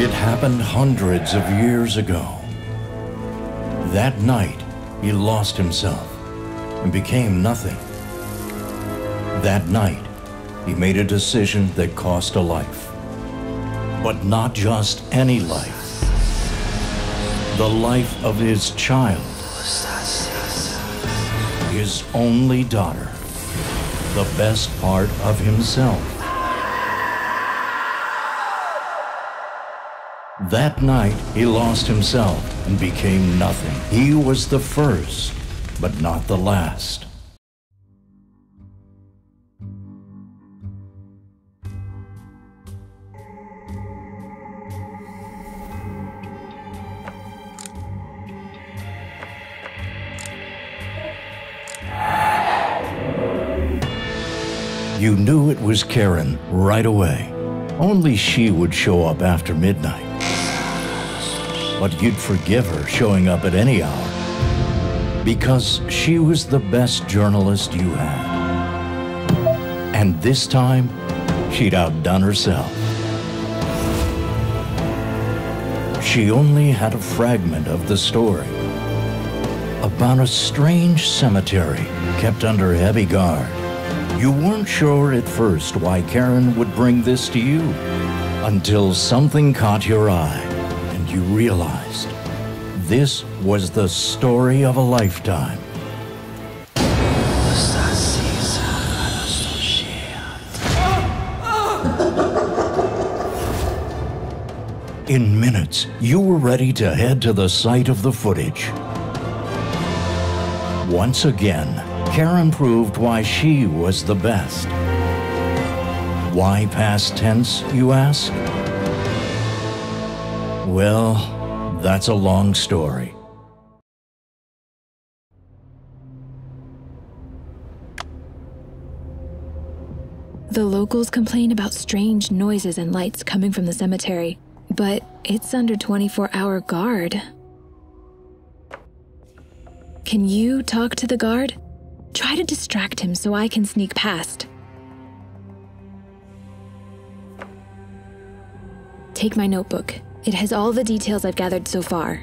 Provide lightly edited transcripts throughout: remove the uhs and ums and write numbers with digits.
It happened hundreds of years ago. That night, he lost himself and became nothing. That night, he made a decision that cost a life. But not just any life. The life of his child. His only daughter. The best part of himself. That night, he lost himself and became nothing. He was the first, but not the last. You knew it was Karen right away. Only she would show up after midnight. But you'd forgive her showing up at any hour because she was the best journalist you had. And this time, she'd outdone herself. She only had a fragment of the story about a strange cemetery kept under heavy guard. You weren't sure at first why Karen would bring this to you until something caught your eye and you realized this was the story of a lifetime. In minutes, you were ready to head to the site of the footage. Once again, Karen proved why she was the best. Why past tense, you ask? Well, that's a long story. The locals complain about strange noises and lights coming from the cemetery, but it's under 24-hour guard. Can you talk to the guard? Try to distract him so I can sneak past. Take my notebook. It has all the details I've gathered so far.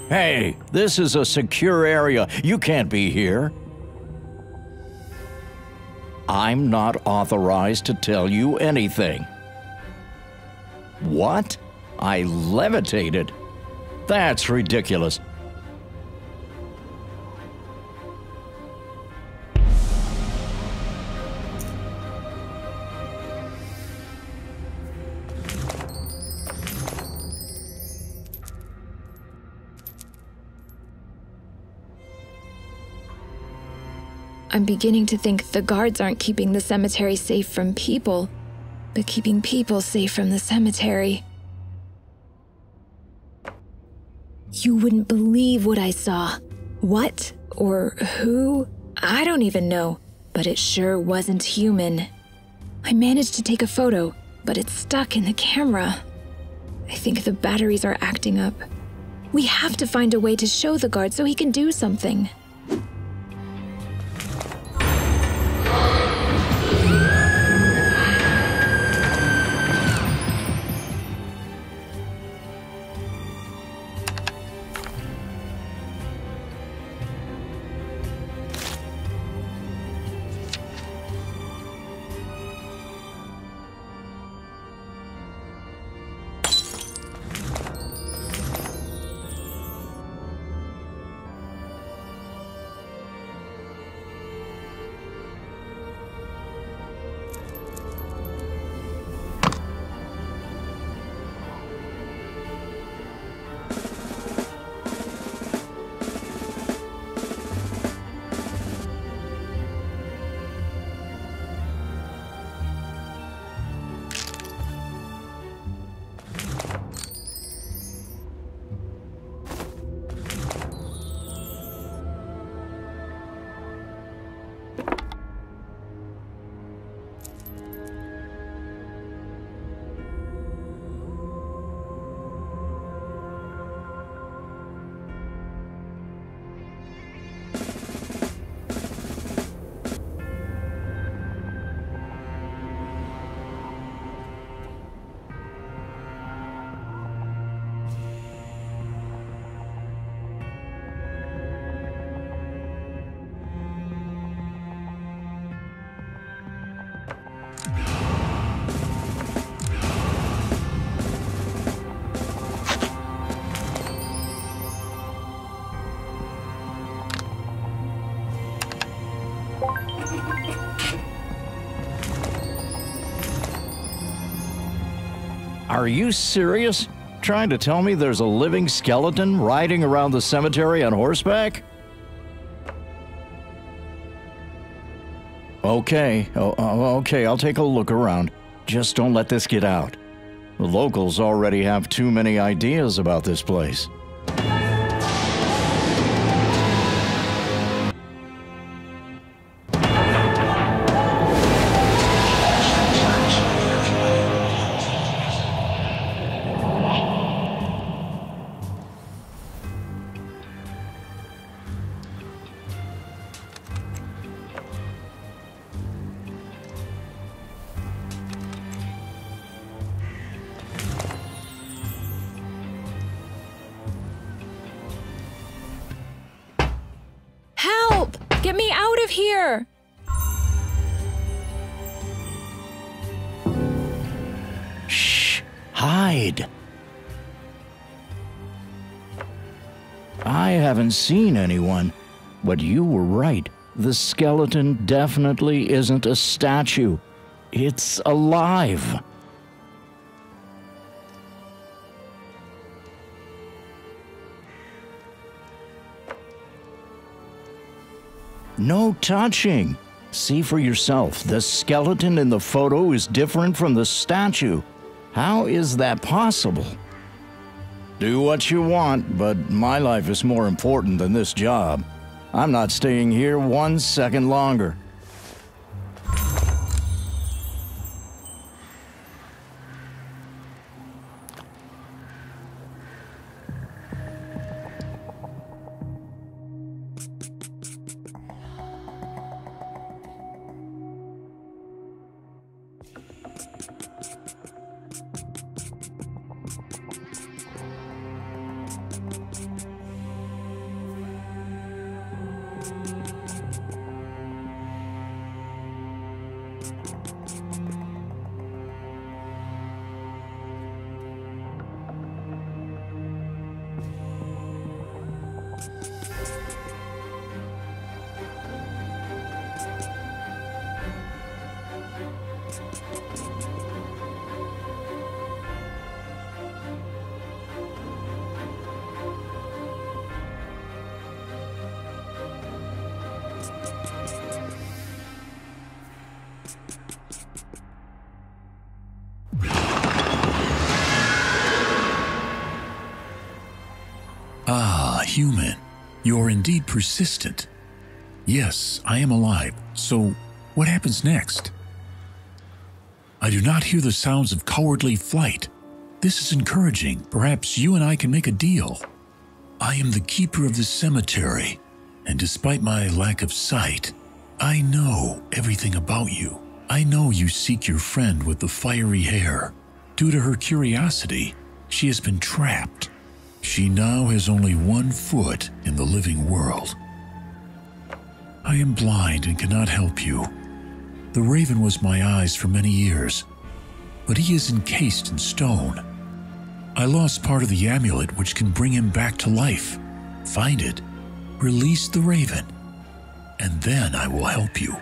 Hey, this is a secure area. You can't be here. I'm not authorized to tell you anything. What? I levitated? That's ridiculous. I'm beginning to think the guards aren't keeping the cemetery safe from people, but keeping people safe from the cemetery. You wouldn't believe what I saw. What or who? I don't even know, but it sure wasn't human. I managed to take a photo, but it's stuck in the camera. I think the batteries are acting up. We have to find a way to show the guard so he can do something. Are you serious? Trying to tell me there's a living skeleton riding around the cemetery on horseback? Okay, okay, I'll take a look around. Just don't let this get out. The locals already have too many ideas about this place. Help! Get me out of here! Shh! Hide! I haven't seen anyone, but you were right. The skeleton definitely isn't a statue. It's alive. No touching. See for yourself. The skeleton in the photo is different from the statue. How is that possible? Do what you want, but my life is more important than this job. I'm not staying here 1 second longer. Ah, human. You're indeed persistent. Yes, I am alive. So, what happens next? I do not hear the sounds of cowardly flight. This is encouraging. Perhaps you and I can make a deal. I am the keeper of the cemetery, and despite my lack of sight, I know everything about you. I know you seek your friend with the fiery hair. Due to her curiosity, she has been trapped. She now has only 1 foot in the living world. I am blind and cannot help you. The raven was my eyes for many years, but he is encased in stone. I lost part of the amulet which can bring him back to life. Find it, release the raven, and then I will help you.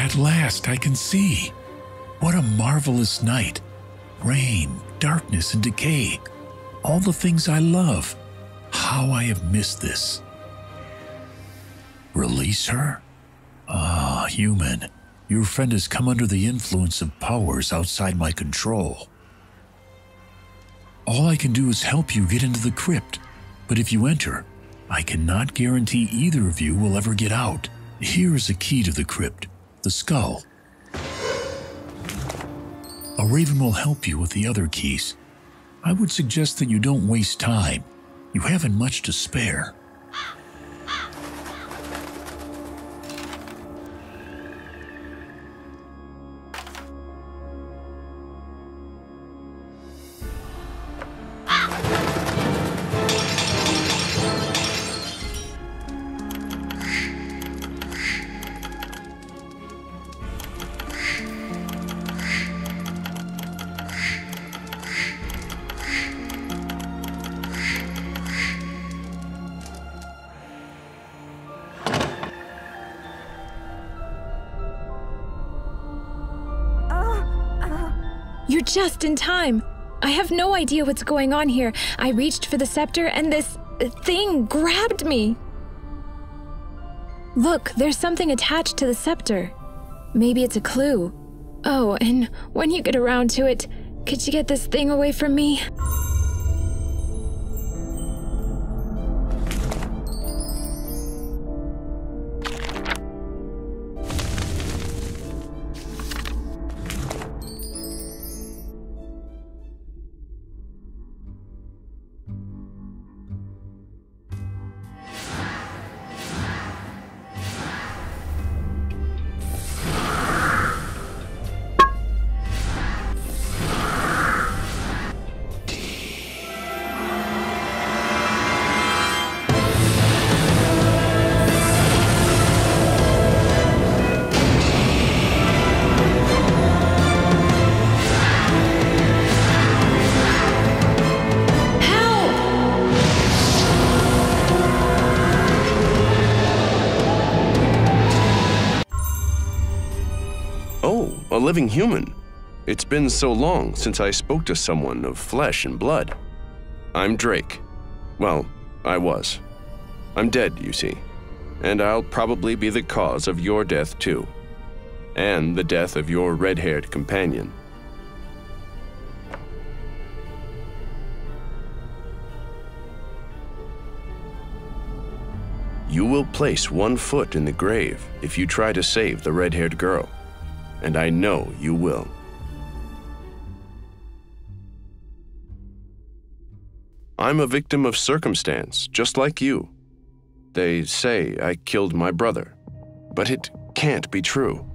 At last I can see. What a marvelous night. Rain, darkness, and decay. All the things I love. How I have missed this. Release her? Ah, human. Your friend has come under the influence of powers outside my control. All I can do is help you get into the crypt. But if you enter, I cannot guarantee either of you will ever get out. Here is a key to the crypt, the skull. A raven will help you with the other keys. I would suggest that you don't waste time. You haven't much to spare. You're just in time. I have no idea what's going on here. I reached for the scepter and this thing grabbed me. Look, there's something attached to the scepter. Maybe it's a clue. Oh, and when you get around to it, could you get this thing away from me? A living human. It's been so long since I spoke to someone of flesh and blood. I'm Drake. Well, I was. I'm dead, you see. And I'll probably be the cause of your death too. And the death of your red-haired companion. You will place one foot in the grave if you try to save the red-haired girl. And I know you will. I'm a victim of circumstance, just like you. They say I killed my brother, but it can't be true.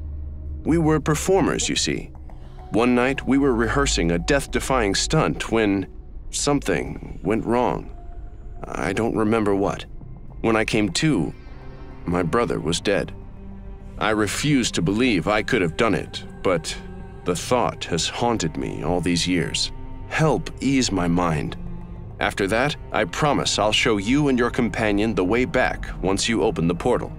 We were performers, you see. One night we were rehearsing a death-defying stunt when something went wrong. I don't remember what. When I came to, my brother was dead. I refuse to believe I could have done it, but the thought has haunted me all these years. Help ease my mind. After that, I promise I'll show you and your companion the way back once you open the portal.